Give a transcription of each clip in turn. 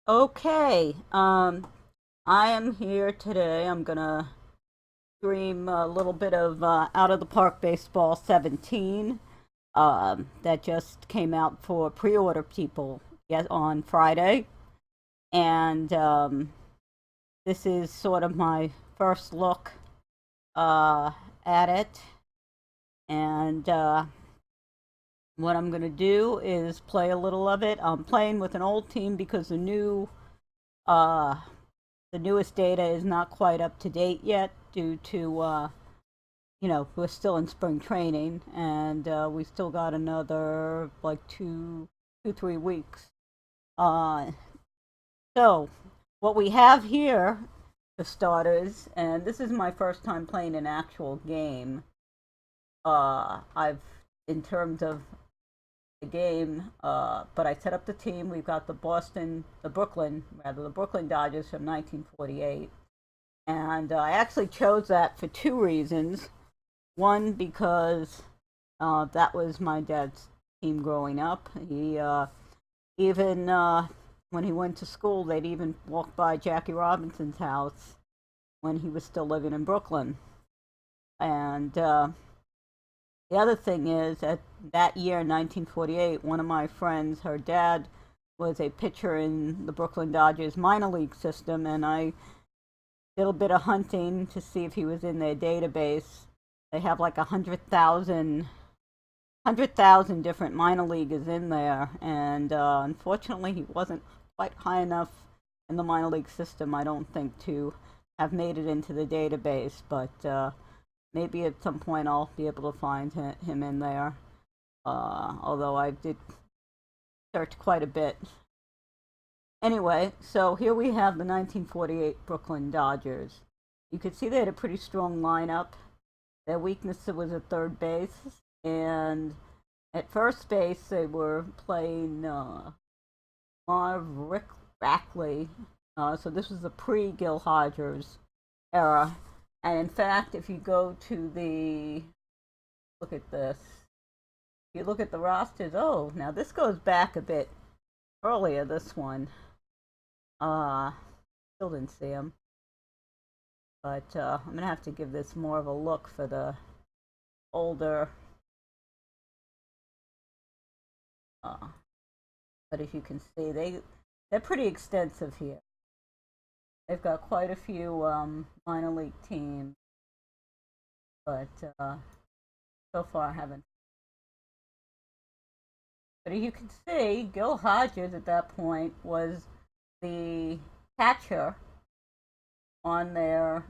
Okay, I am here today. I'm gonna stream a little bit of Out of the Park Baseball 17 that just came out for pre-order people yet on Friday. And this is sort of my first look uh, at it. And what I'm gonna do is play a little of it. I'm playing with an old team because uh, the newest data is not quite up to date yet due to, we're still in spring training and we still got another like 3 weeks. Uh, so, what we have here, for starters, and this is my first time playing an actual game. In terms of the game, but I set up the team. We've got the Brooklyn Dodgers from 1948. And I actually chose that for two reasons. One, because that was my dad's team growing up. Even when he went to school, they'd even walk by Jackie Robinson's house when he was still living in Brooklyn. And the other thing is, at that year, 1948, one of my friends, her dad, was a pitcher in the Brooklyn Dodgers minor league system, and I little bit of hunting to see if he was in their database. They have like 100,000 different minor leaguers in there, and unfortunately, he wasn't quite high enough in the minor league system, I don't think, to have made it into the database. But maybe at some point I'll be able to find him in there. Although I did search quite a bit. Anyway, so here we have the 1948 Brooklyn Dodgers. You could see they had a pretty strong lineup. Their weakness was at third base, and at first base they were playing Marv Rackley. So this was the pre-Gil Hodges era. And in fact, if you go to look at this, if you look at the rosters, oh, now this goes back a bit earlier, this one. Uh, Still didn't see him. But I'm going to have to give this more of a look for the older. Uh, but as you can see, they're pretty extensive here. They've got quite a few minor league teams, but so far I haven't. But as you can see, Gil Hodges at that point was the catcher on their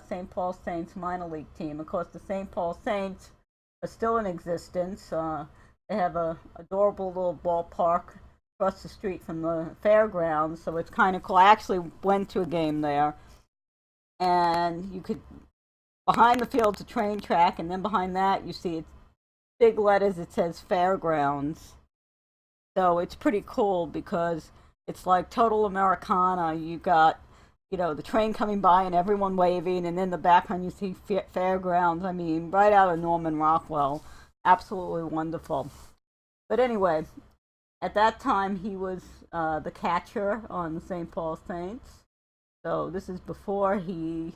St. Paul Saints minor league team. Of course, the St. Paul Saints are still in existence. They have a adorable little ballpark across the street from the fairgrounds, so it's kind of cool. I actually went to a game there, and you could behind the field's a train track, and then behind that you see it's big letters. It says fairgrounds, so it's pretty cool because it's like total Americana. You got, the train coming by and everyone waving, and in the background you see fairgrounds. I mean, right out of Norman Rockwell. Absolutely wonderful. But anyway, at that time he was the catcher on the St. Paul Saints. So this is before he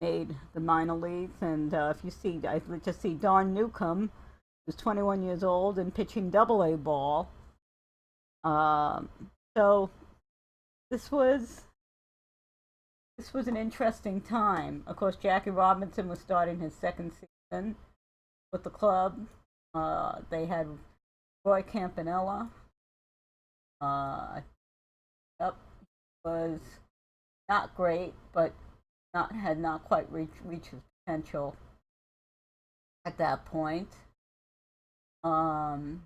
made the minor leagues. And if you see, I just see Don Newcomb, who's 21 years old and pitching Double A ball. Um, so this was an interesting time. Of course, Jackie Robinson was starting his second season with the club. They had Roy Campanella. Yep, was not great, but had not quite reached his potential at that point. Um,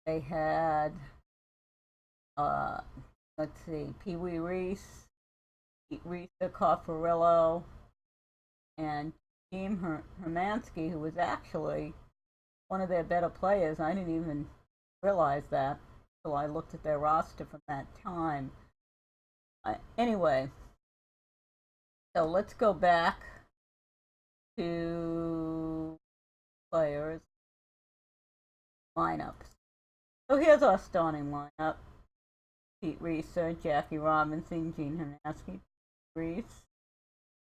they had uh, let's see, Pee Wee Reese, Risa Coffarillo, and Jim Hermansky, who was actually one of their better players. I didn't even realize that until I looked at their roster from that time. Anyway, so let's go back to players lineups. So here's our starting lineup. Pete Reeser, Jackie Robinson, Gene Hanaski, Reese,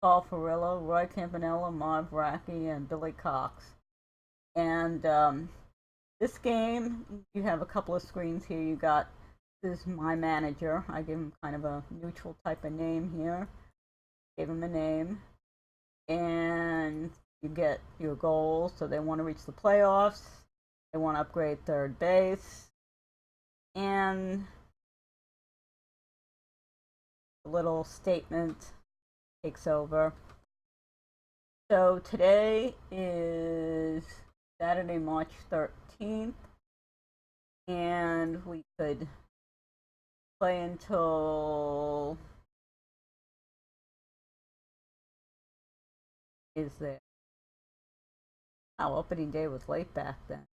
Paul Ferrillo, Roy Campanella, Marv Racky, and Billy Cox. And this game, you have a couple of screens here. You got, this is my manager. I give him kind of a neutral type of name here. Gave him a name. And you get your goals. So they want to reach the playoffs. They want to upgrade third base. And a little statement takes over. So today is Saturday, March 13th. And we could play until, is there? Wow, opening day was late back then.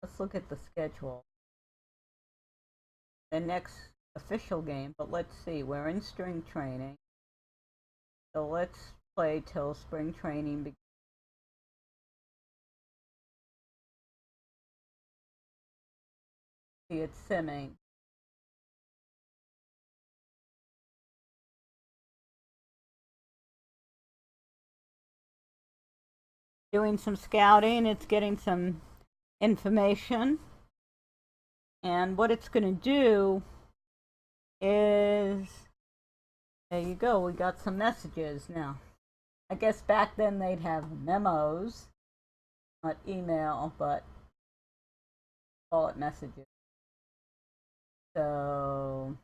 Let's look at the schedule. The next official game, but let's see, we're in spring training. So let's play till spring training begins. See, it's simming. Doing some scouting, it's getting some information. And what it's going to do is, there you go, we got some messages now. I guess back then they'd have memos, not email, but call it messages. So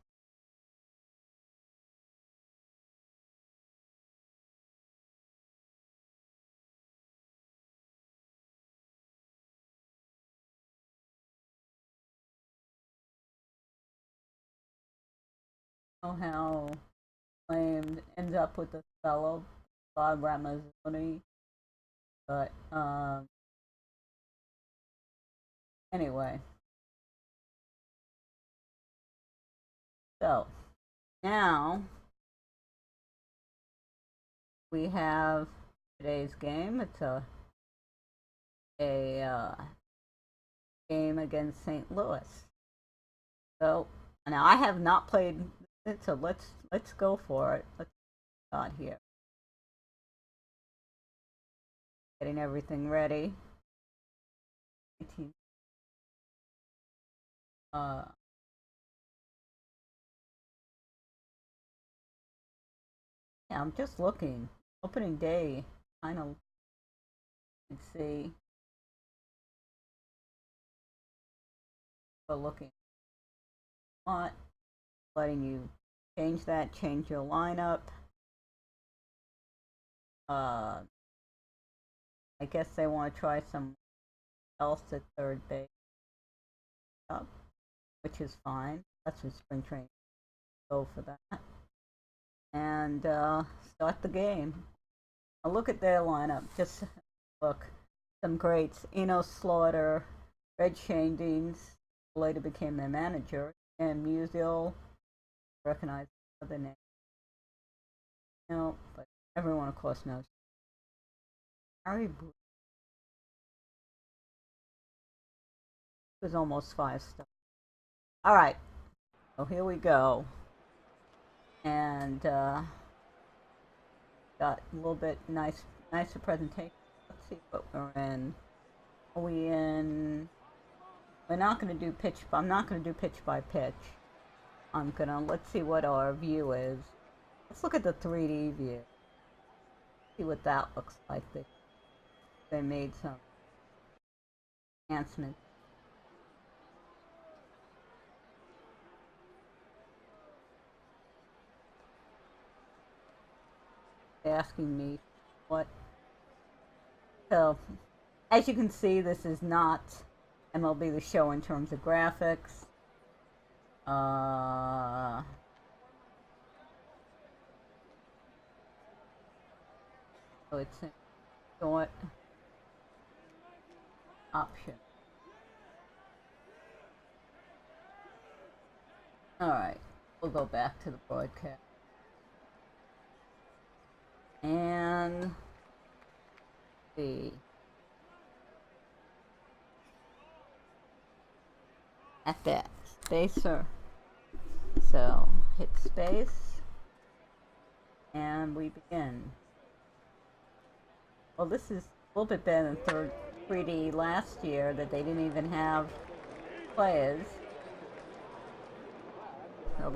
how claimed ends up with this fellow Bob Ramazzoni, but anyway. So now we have today's game. It's a game against St. Louis. So now I have not played it, so let's go for it. Let's start here. Getting everything ready. Yeah, I'm just looking. Opening day, kind of. Let's see. But looking. What? Letting you change that. Change your lineup. I guess they want to try some else at third base, which is fine. That's what spring training. Go for that. And start the game. I'll look at their lineup. Just look. Some greats. Eno Slaughter, Red Shandings, later became their manager, and Musial, recognize the name. No, but everyone of course knows. Harry Bruce was almost 5 stars. All right, so here we go. And got a little bit nicer presentation. Let's see what we're in. Are we in? We're not going to do pitch. I'm not going to do pitch by pitch. Let's see what our view is. Let's look at the 3D view. See what that looks like. They made some enhancements. Asking me what. So, as you can see, this is not MLB The Show in terms of graphics. So it's a short option. Alright, we'll go back to the broadcast. And see. At that, Spacer. So hit space and we begin. Well, this is a little bit better than 3D last year that they didn't even have players. So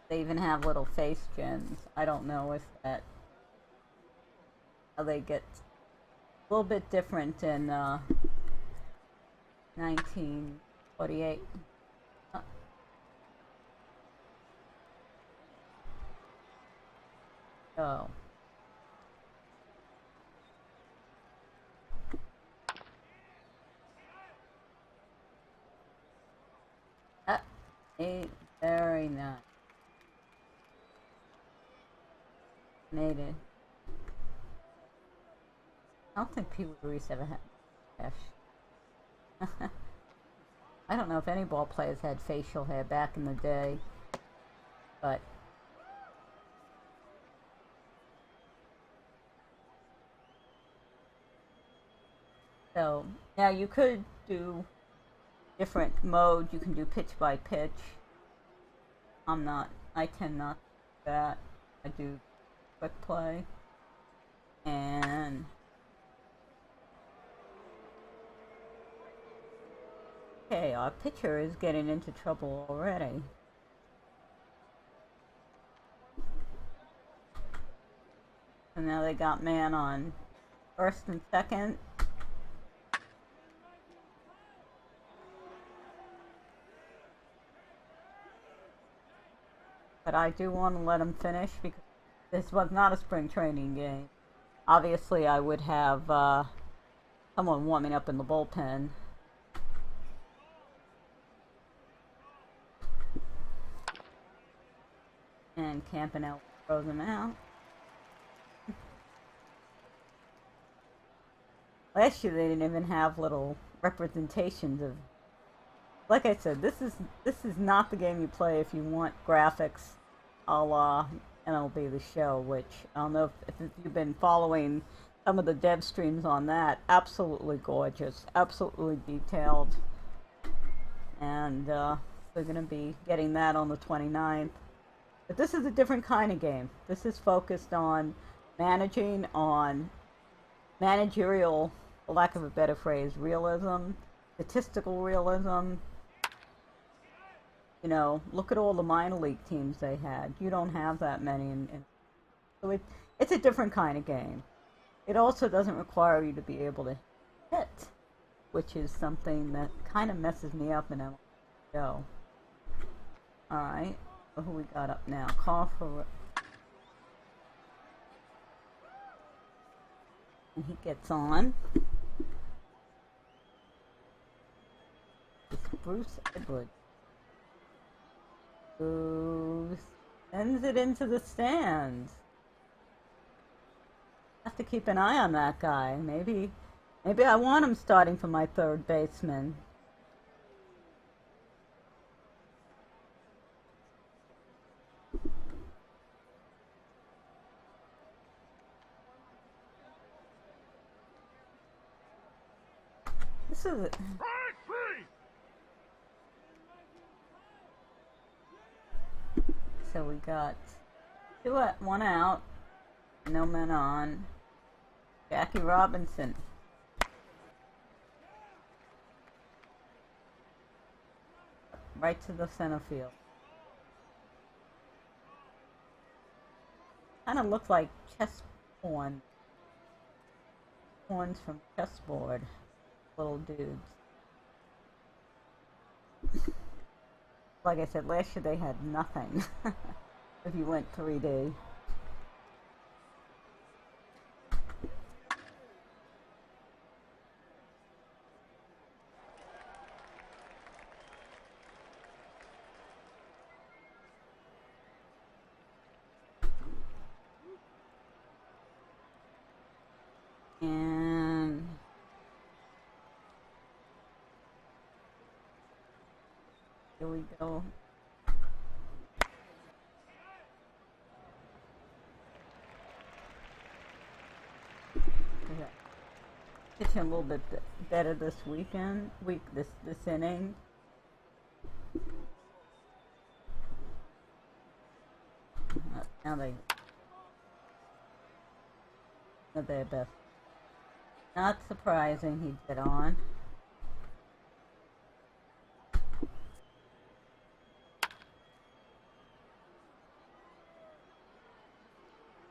they even have little face gens. I don't know if how they get a little bit different in 1948. Oh. Very nice. Made it. I don't think Pee Wee Reese ever had cash. I don't know if any ball players had facial hair back in the day, but so now you could do different modes. You can do pitch by pitch. I tend not to do that. I do quick play. And okay, our pitcher is getting into trouble already. And now they got man on first and second. But I do want to let him finish because this was not a spring training game. Obviously, I would have someone warming up in the bullpen. And Campanella throws him out. Last year they didn't even have little representations of. Like I said, this is not the game you play if you want graphics, a la MLB The Show, which I don't know if you've been following some of the dev streams on that. Absolutely gorgeous, absolutely detailed, and we're going to be getting that on the 29th. But this is a different kind of game. This is focused on managing, on managerial, for lack of a better phrase, realism, statistical realism. You know, look at all the minor league teams they had. You don't have that many. So it's a different kind of game. It also doesn't require you to be able to hit, which is something that kind of messes me up in MLB Show. Alright, so who we got up now? Call for... And he gets on. It's Bruce Edwards. Who sends it into the stands. Have to keep an eye on that guy. Maybe I want him starting for my third baseman. This is it. So we got 1 out, no men on. Jackie Robinson. Right to the center field. Kind of looks like chess pawn. Pawns from chessboard. Little dudes. Like I said, last year they had nothing. If you went 3D. And here we go. Pitching a little bit better this this inning. Now they did their best. Not surprising he'd get on.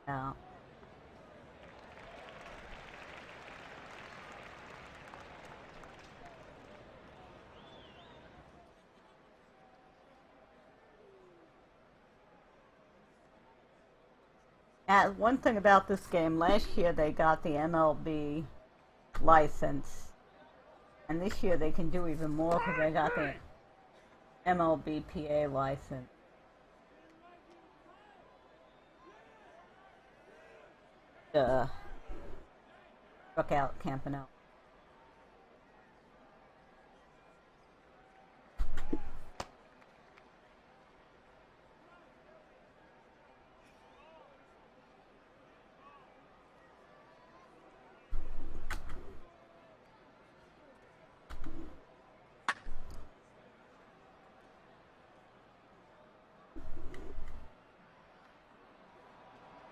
Now. One thing about this game, last year they got the MLB license, and this year they can do even more because they got the MLBPA license. Struck out Campanella.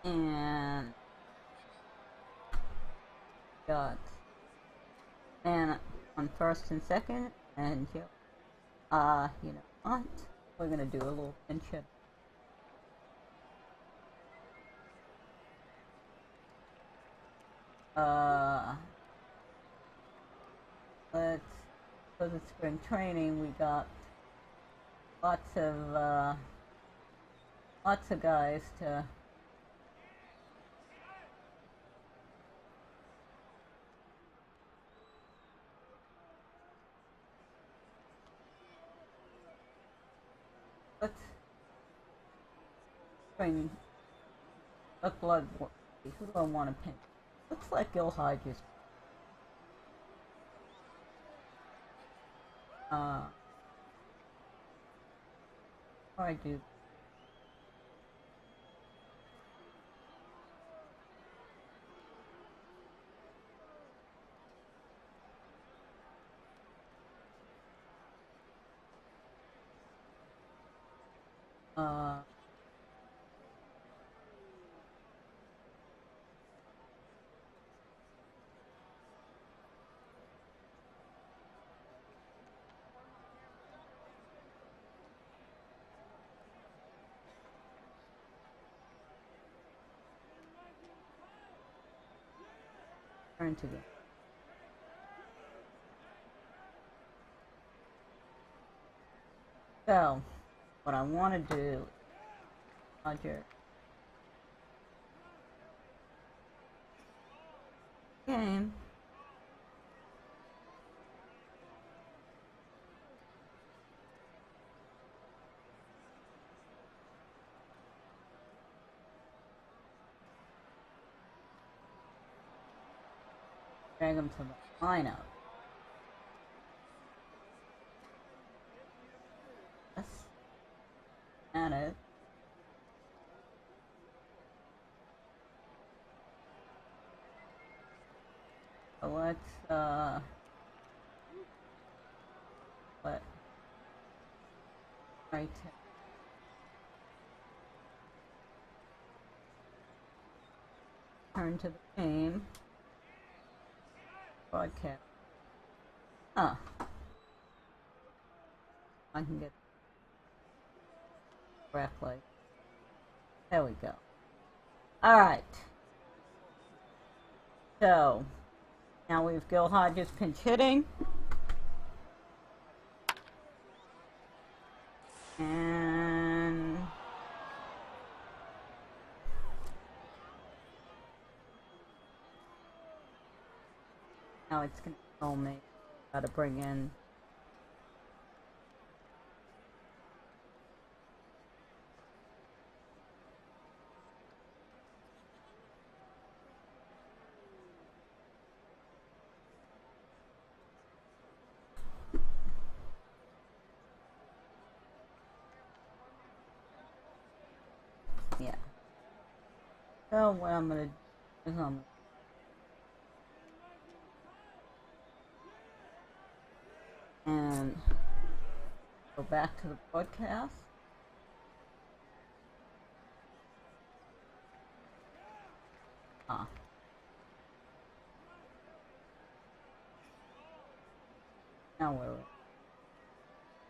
And got man on first and second, and you know what? We're gonna do a little pinch hit. Let's go to spring training. We got lots of guys to. Let's bring a blood work. Who do I want to pinch? Looks like Gil Hodges. I do. Turn to them. So, what I want to do, Roger, game. Drag him to the lineup. That's at it. So let's what right turn to the game. Broadcast. I can get correctly. There we go. Alright. So, now we've Gil Hodges pinch hitting. And now it's going to tell me how to bring in yeah. So what I'm going to do is and go back to the broadcast. Ah. Now we're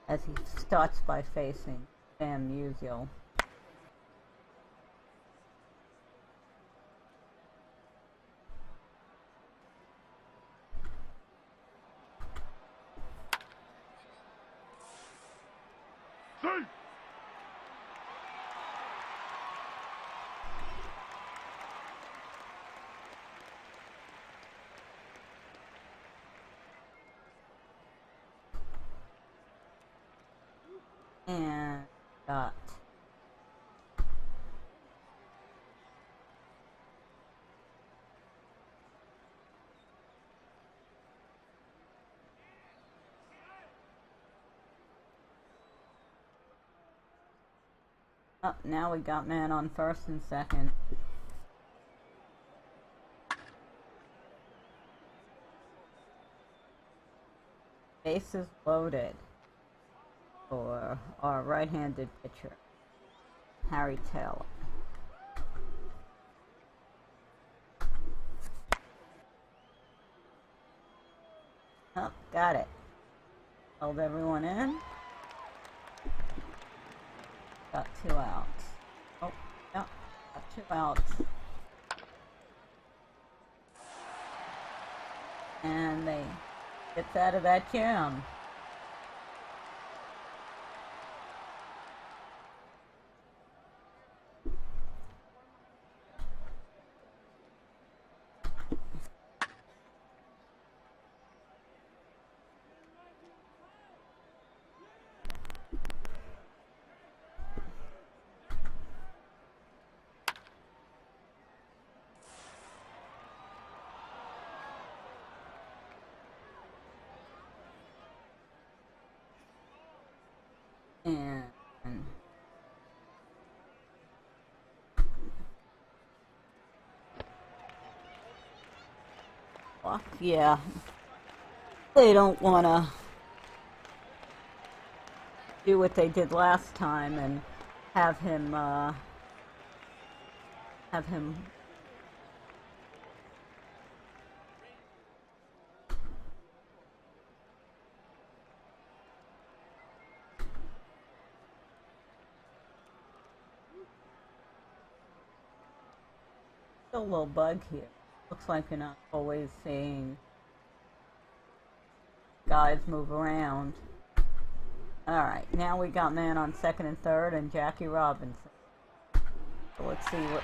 as he starts by facing Sam Musial. And got now we got man on first and second. Bases loaded for our right-handed pitcher, Harry Taylor. Oh, got it. Held everyone in. Got 2 outs. Oh, no, got 2 outs. And they gets out of that jam. And well, yeah, they don't want to do what they did last time and have him still a little bug here. Looks like you're not always seeing guys move around. Alright, now we got man on second and third and Jackie Robinson. So let's see what...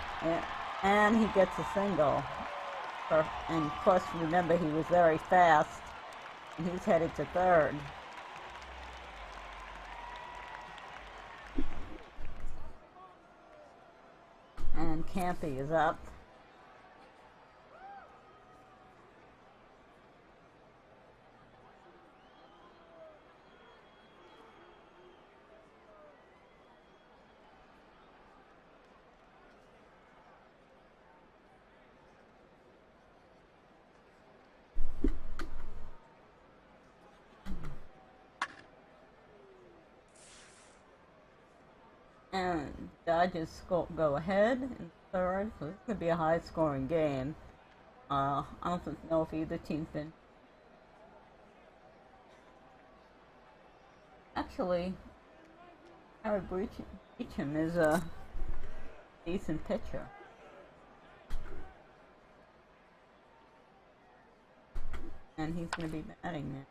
And he gets a single. And of course, remember, he was very fast. And he's headed to third. And Campy is up. And Dodgers go ahead in third, so this is going to be a high-scoring game. I don't know if either team's been... Actually, Harry Beecham is a decent pitcher. And he's going to be batting now.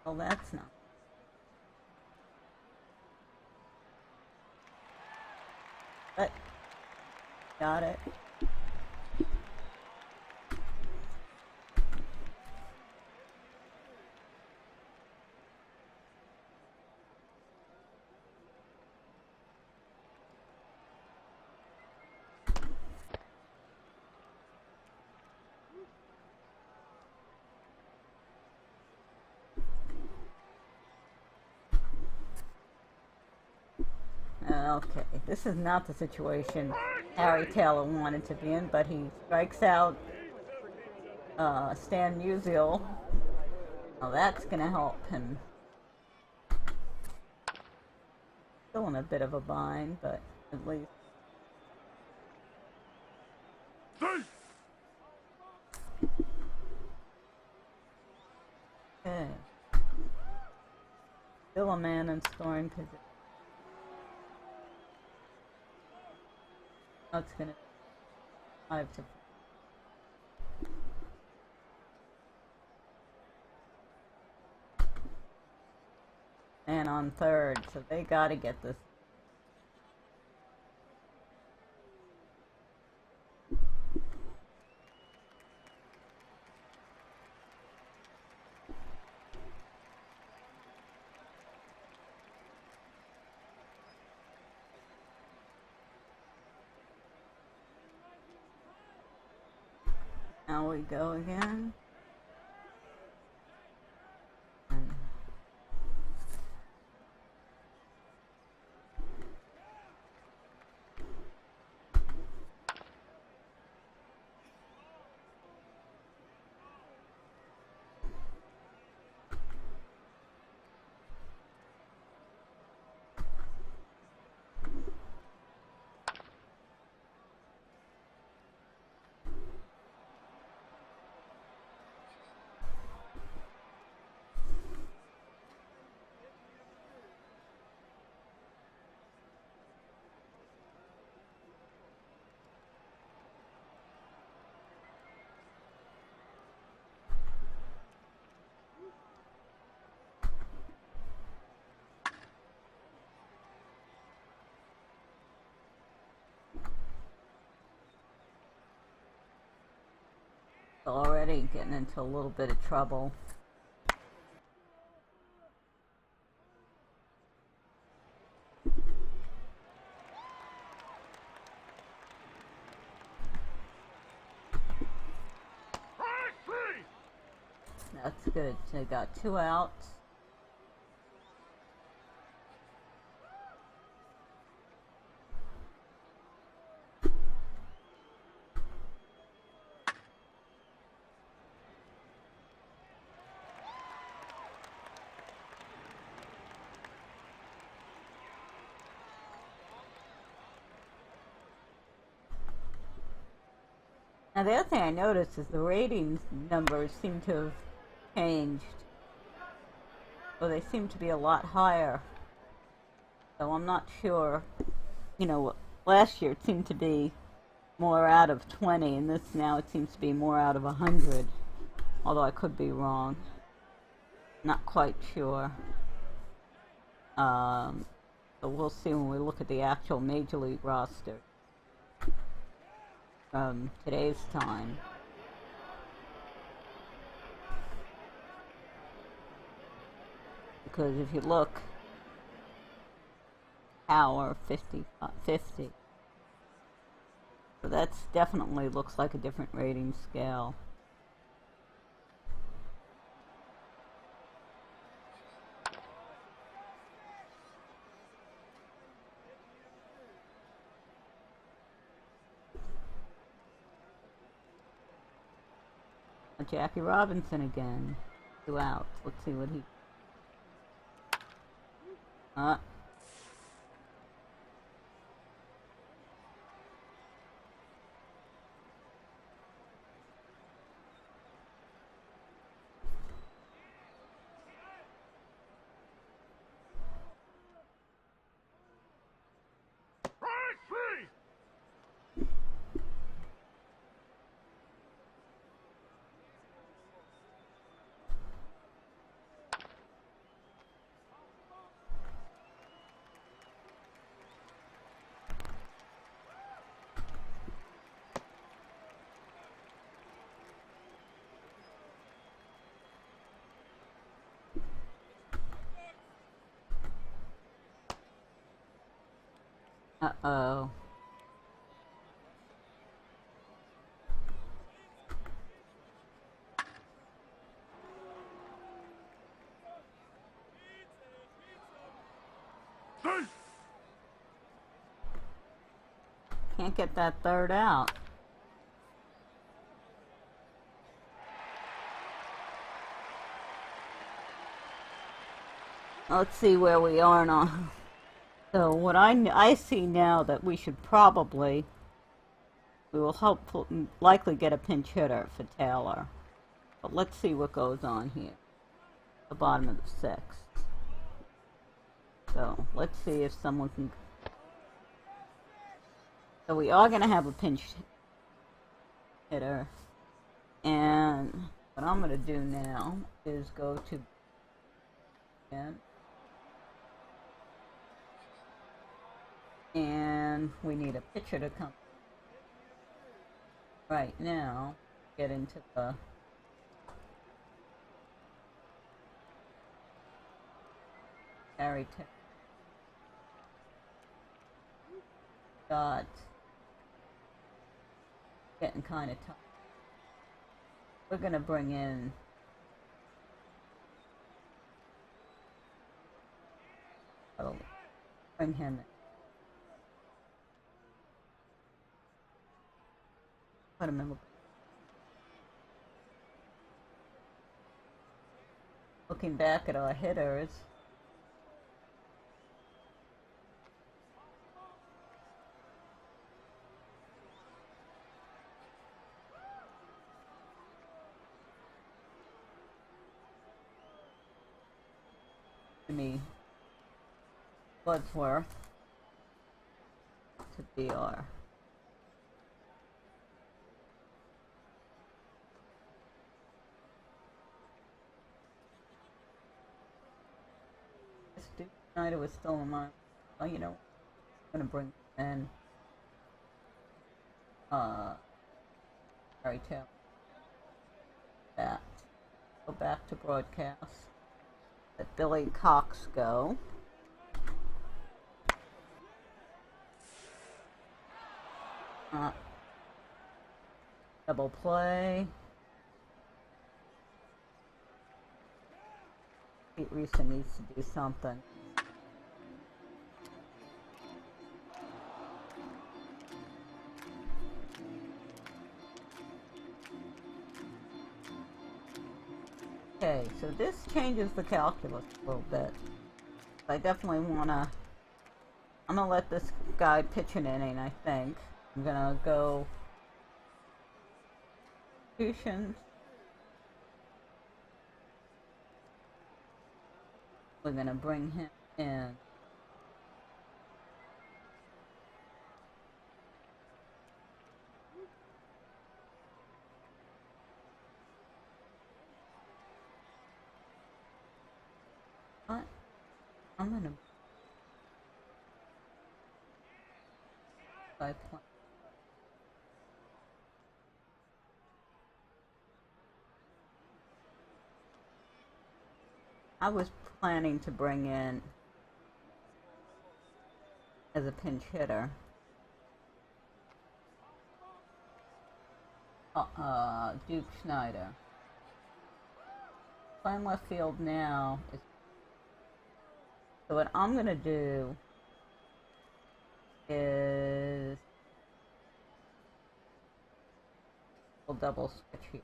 Well, that's not. But got it. Okay, this is not the situation Harry Taylor wanted to be in, but he strikes out Stan Musial. Now that's gonna help him. Still in a bit of a bind, but at least. Okay. Still a man in scoring position. That's gonna be 5 to 4. And on third, so they gotta get this. Now we go again. Already getting into a little bit of trouble. That's good. So they got 2 outs. Now the other thing I noticed is the ratings numbers seem to have changed. So they seem to be a lot higher. So I'm not sure. You know, last year it seemed to be more out of 20, and this now it seems to be more out of 100. Although I could be wrong. Not quite sure. So we'll see when we look at the actual Major League roster. Today's time. Because if you look, power 50. So that's definitely looks like a different rating scale. Jackie Robinson again. 2 outs. Let's see what he... Uh-oh. Can't get that third out. Let's see where we are now. So what I see now that we should probably, we will likely get a pinch hitter for Taylor. But let's see what goes on here. The bottom of the sixth. So let's see if someone can. So we are going to have a pinch hitter. And what I'm going to do now is go to again. And we need a pitcher to come right now, get into the carry tip. Got getting kind of tough. We're gonna bring in bring him in. Put him in. Looking back at our hitters, Jimmy Bloodsworth to be our Duke Snyder was still in my. Well, you know, I'm gonna bring in Harry Taylor. That go back to broadcast. Let Billy Cox go. Double play. Pete Reese needs to do something. Okay, so this changes the calculus a little bit. I definitely wanna. I'm gonna let this guy pitch an inning, I think. I'm gonna go substitutions. We're gonna bring him in. What? I'm gonna. I was planning to bring in as a pinch hitter Duke Snyder. Playing left field now is. So what I'm gonna do is we'll double switch here.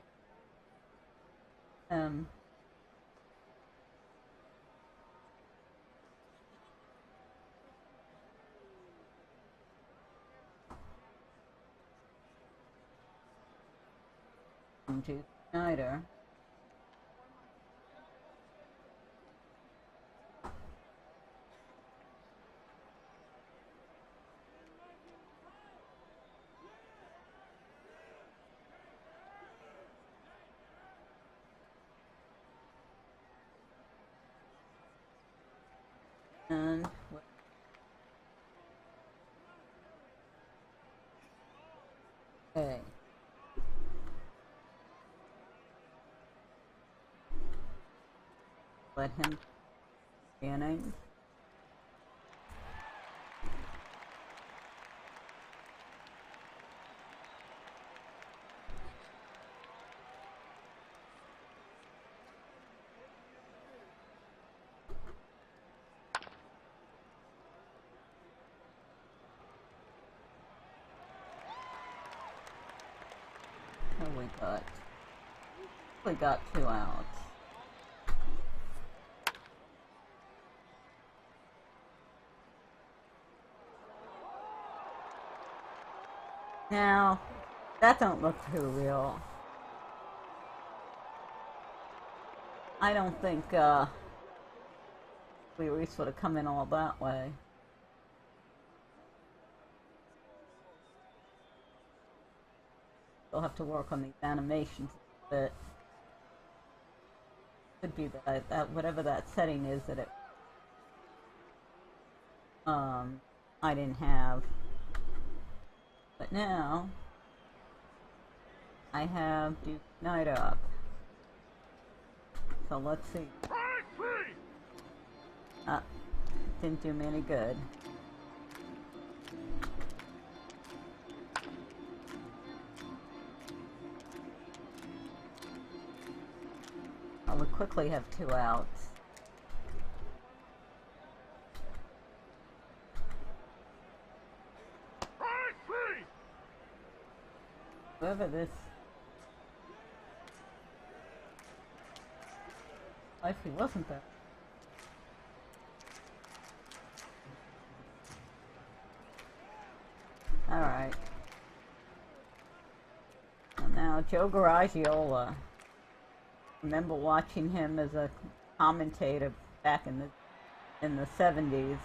Duke Snyder. And okay. Let him scanning. We got 2 outs. Now, that don't look too real. I don't think, we would have come in all that way. We'll have to work on these animations a bit. Could be that whatever that setting is that it I didn't have. But now I have Duke Knight up. So let's see. Didn't do me any good. I would quickly have 2 outs. Whoever this actually wasn't there. Alright. Well, now Joe Garagiola. Remember watching him as a commentator back in the 70s.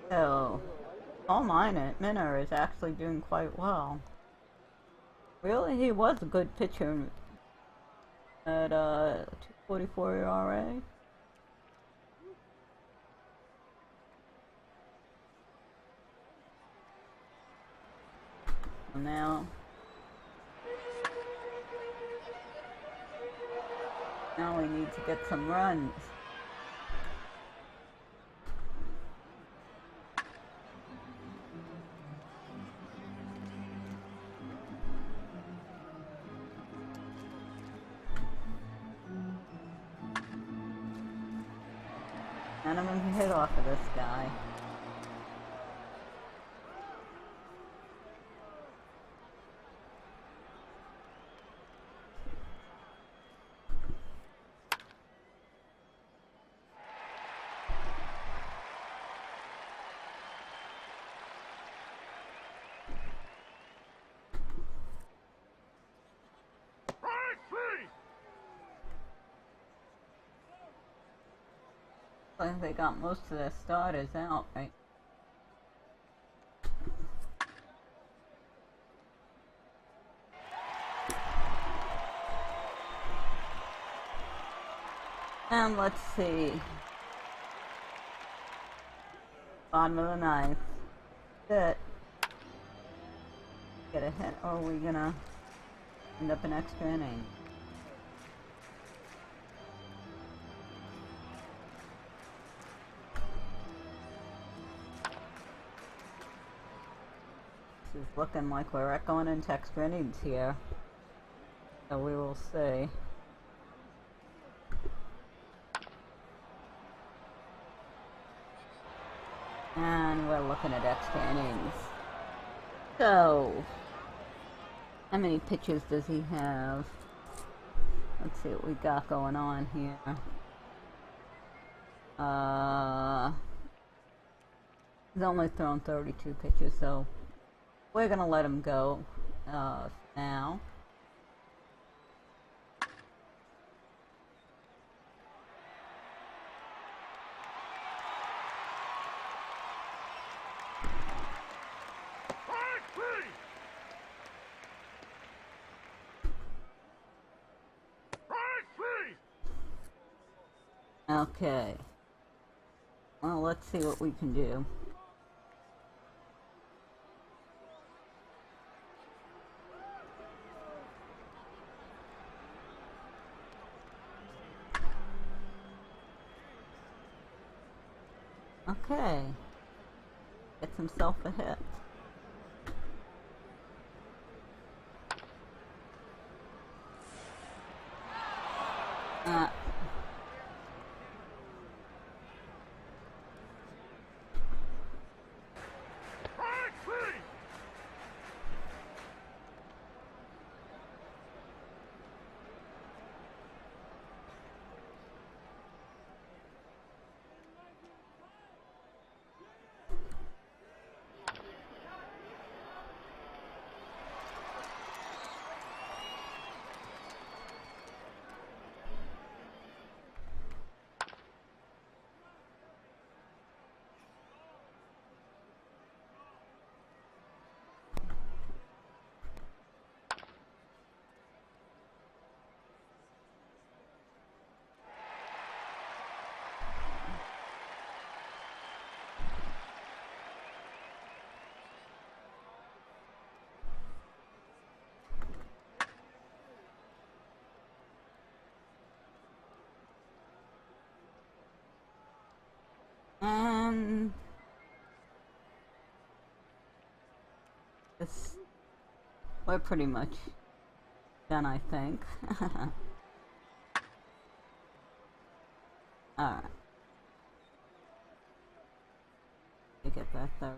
So, Paul Minor is actually doing quite well. Really, he was a good pitcher at 2.44 ERA. Now we need to get some runs. None of them can hit off of this guy. I think they got most of their starters out, right? And let's see. Bottom of the 9th. Good. Get a hit, or are we gonna end up an extra inning? This is looking like we're going into extra innings here. So we will see. And we're looking at extra innings. So, how many pitches does he have? Let's see what we got going on here. He's only thrown 32 pitches, so we're gonna let him go now. Okay. Well, let's see what we can do. Okay. Gets himself a hit. And this, we're pretty much done, I think. Alright. You get that there.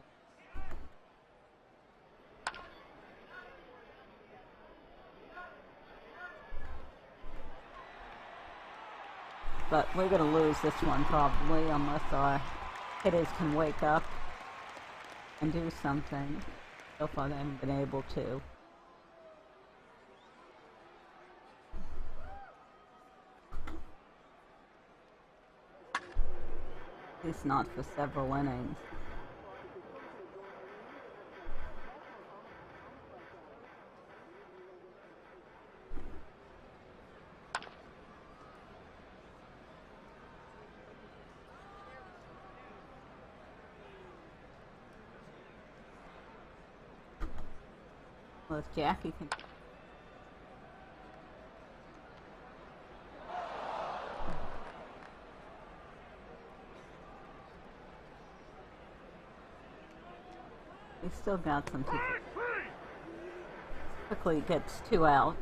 But we're gonna lose this one probably unless our hitters can wake up and do something. So far they haven't been able to. At least not for several innings. Well, if Jackie can... We still got some people. Quickly gets 2 outs.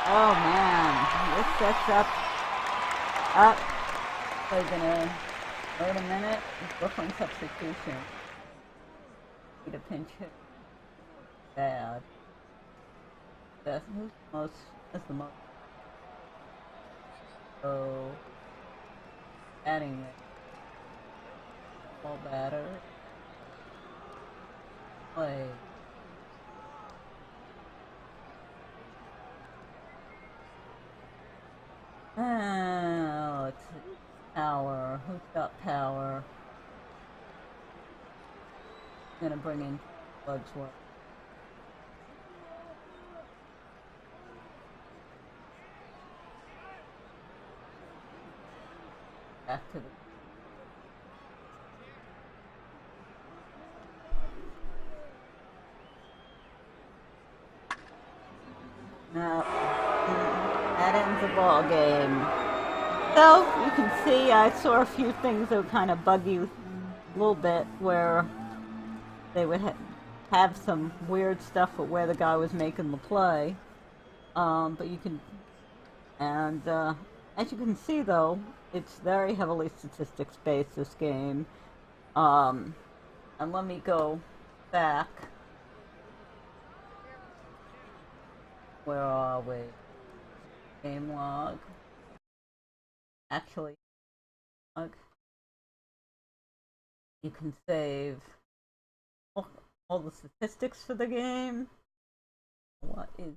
Oh man, this sets up. They're gonna wait a minute. Brooklyn substitution. Need a pinch hit. Bad. That's the most. So, adding it. Ball batter. Play. Let's see. Power. Who's got power? Gonna bring in Bloodsworth. Back to the... No. That ends the ball game. So, you can see I saw a few things that would kind of bug you a little bit where they would have some weird stuff with where the guy was making the play. But you can... And, as you can see though, it's very heavily statistics based, this game. And let me go back. Where are we? Game log. Actually, you can save all the statistics for the game. What is...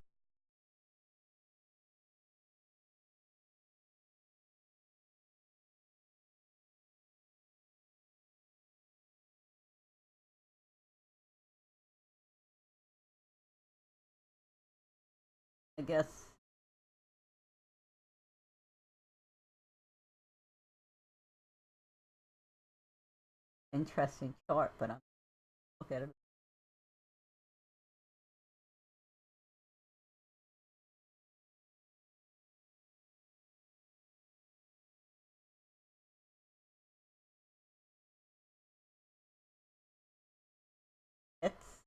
I guess interesting chart, but I'm look at it. It's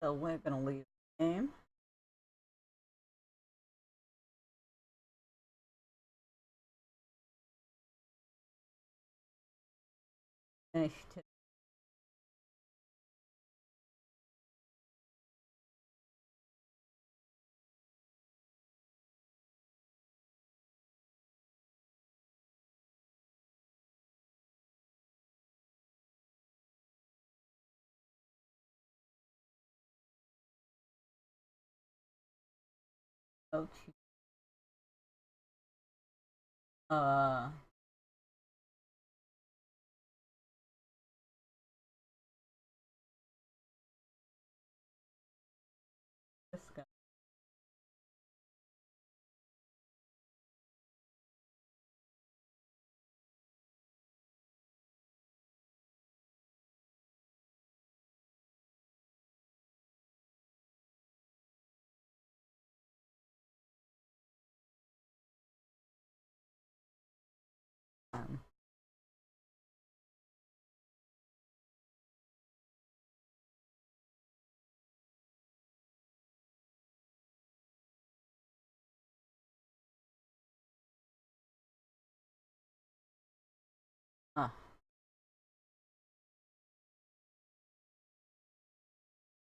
so we're gonna leave the game. Finish to coach. Uh, this guy.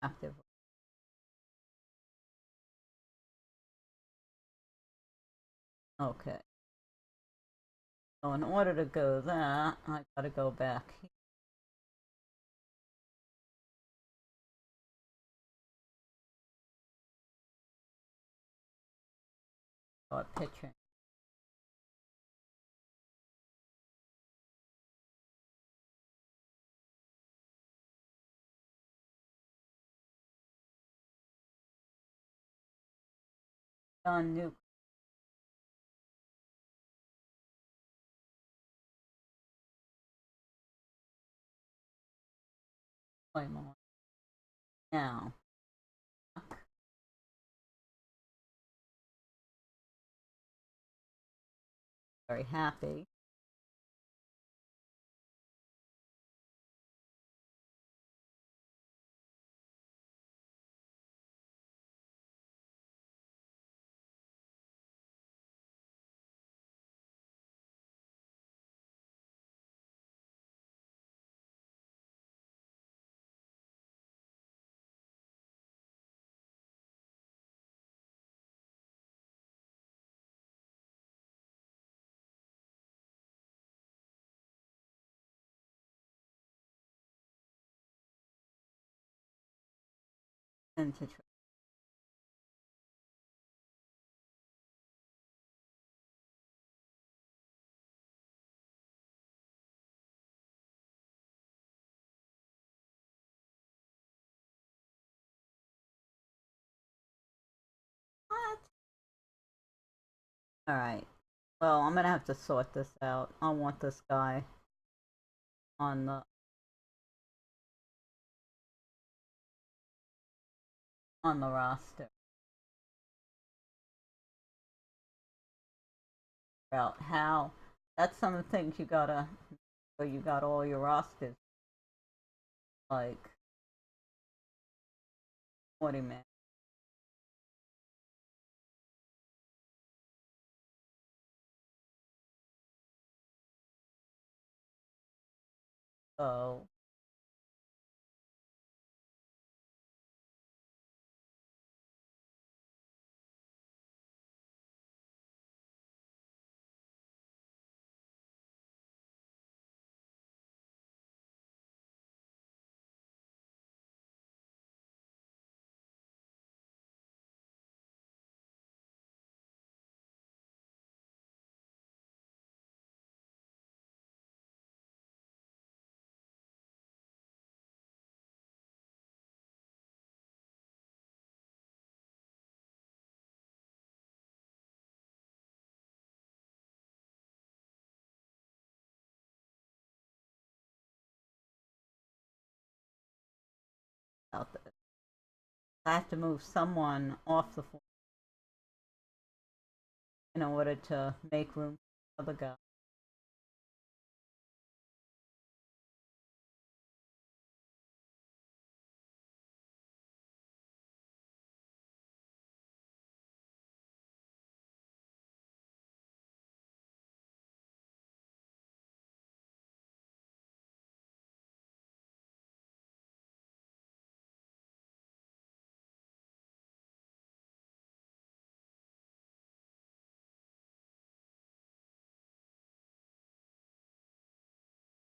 active. Okay. So in order to go that, I gotta go back here. Start pitching. John New. Play more. Now. Very happy. Into what? Alright. Well, I'm gonna have to sort this out. I want this guy on the roster. About how that's some of the things you gotta where you got all your rosters like 40 man. So out there. I have to move someone off the floor in order to make room for the guy.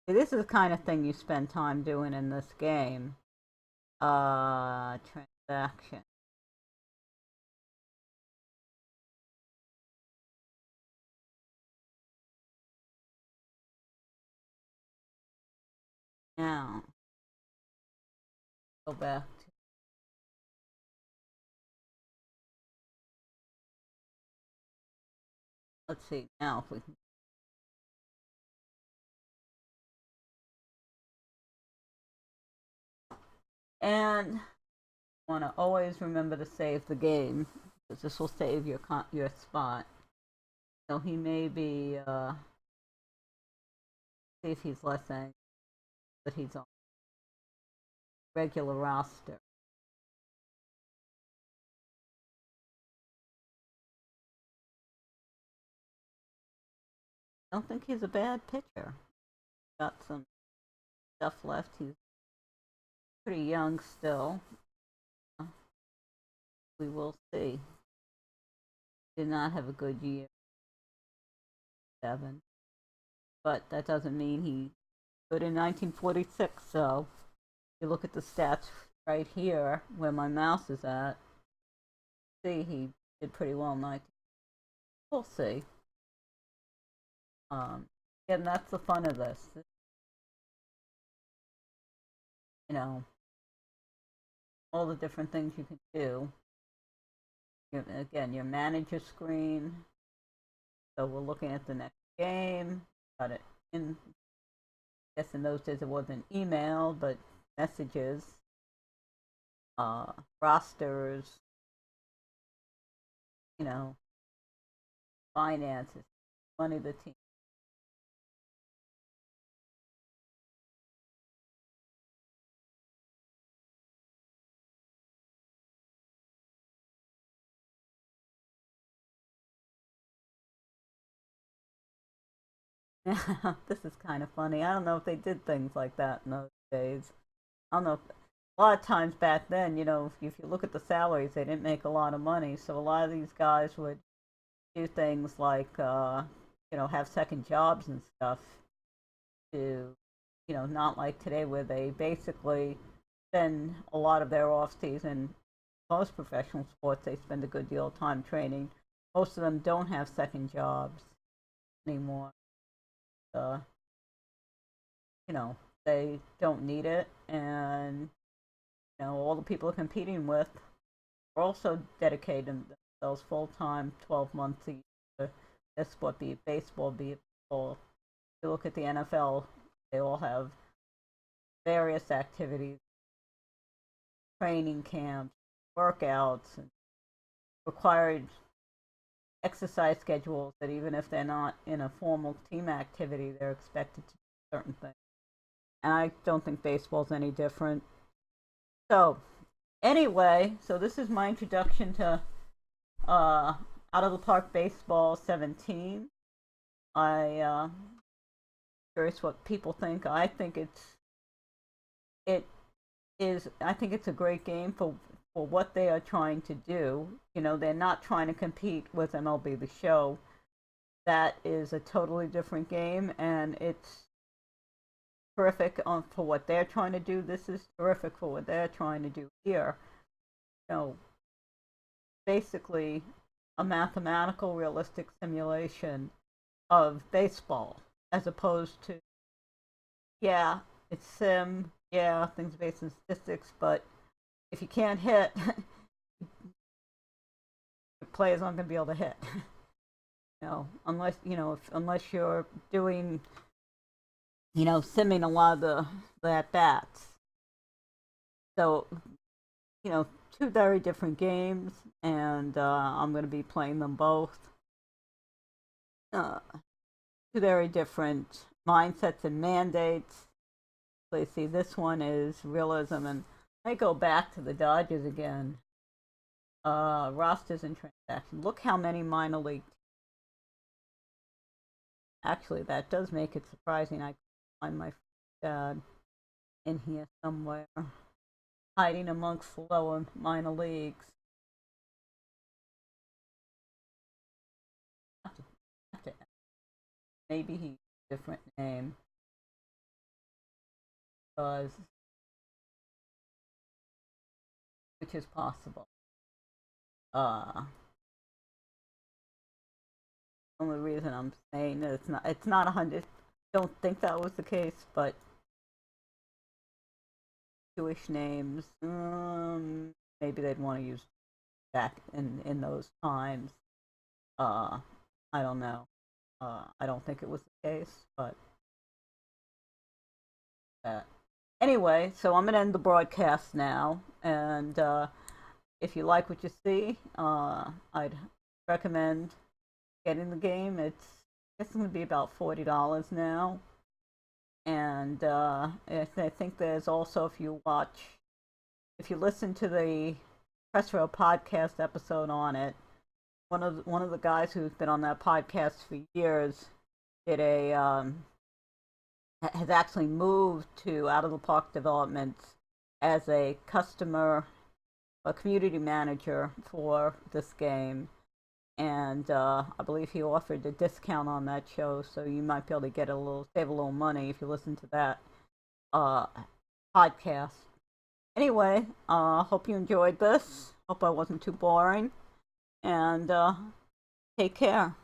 This is the kind of thing you spend time doing in this game. Transaction. Now, go back to. Let's see now if we can. And want to always remember to save the game because this will save your spot. So he may be see if he's less angry, but he's on regular roster. I don't think he's a bad pitcher. Got some stuff left. He's pretty young still. we will see. Did not have a good year, 7, but that doesn't mean he good in 1946. So you look at the stats right here where my mouse is at. See, he did pretty well in 19. We'll see. Again, that's the fun of this. You know, all the different things you can do. Again, your manager screen. So we're looking at the next game. Got it in. I guess in those days it wasn't email, but messages, rosters, you know, finances, money the team. This is kind of funny. I don't know if they did things like that in those days. I don't know. A lot of times back then, if you look at the salaries, they didn't make a lot of money. So a lot of these guys would do things like, have second jobs and stuff to, not like today where they basically spend a lot of their off season. Most professional sports, they spend a good deal of time training. Most of them don't have second jobs anymore. Uh, they don't need it, and all the people they're competing with are also dedicating themselves full time, 12 months a year to this sport, be it baseball, be it football. If you look at the NFL, they all have various activities, training camps, workouts, and required exercise schedules that even if they're not in a formal team activity, they're expected to do certain things. And I don't think baseball's any different. So, anyway, so this is my introduction to Out of the Park Baseball 17. Curious what people think. I think it's a great game for what they are trying to do. They're not trying to compete with MLB The Show. That is a totally different game, and it's terrific for what they're trying to do. This is terrific for what they're trying to do here. Basically a mathematical, realistic simulation of baseball, as opposed to, yeah, it's sim, yeah, things based in statistics, but if you can't hit, the players aren't going to be able to hit. Unless you're doing, simming a lot of the at bats. So, two very different games, and I'm going to be playing them both. Two very different mindsets and mandates. So you see, this one is realism, and I go back to the Dodgers again. Rosters and transactions. Look how many minor league. Actually, that does make it surprising. I find my dad in here somewhere, hiding amongst the lower minor leagues. Maybe he's a different name, because which is possible. Only reason I'm saying that it's not 100. Don't think that was the case, but Jewish names, maybe they'd want to use back in those times. I don't know. I don't think it was the case, but anyway, so I'm gonna end the broadcast now, and if you like what you see, I'd recommend getting the game. It's going to be about $40 now, and I think there's also, if you listen to the Press Row podcast episode on it, one of the guys who's been on that podcast for years has actually moved to Out of the Park Developments as a customer a community manager for this game, and I believe he offered a discount on that show, so you might be able to save a little money if you listen to that uh, podcast. Anyway, hope you enjoyed this. Hope I wasn't too boring, and take care.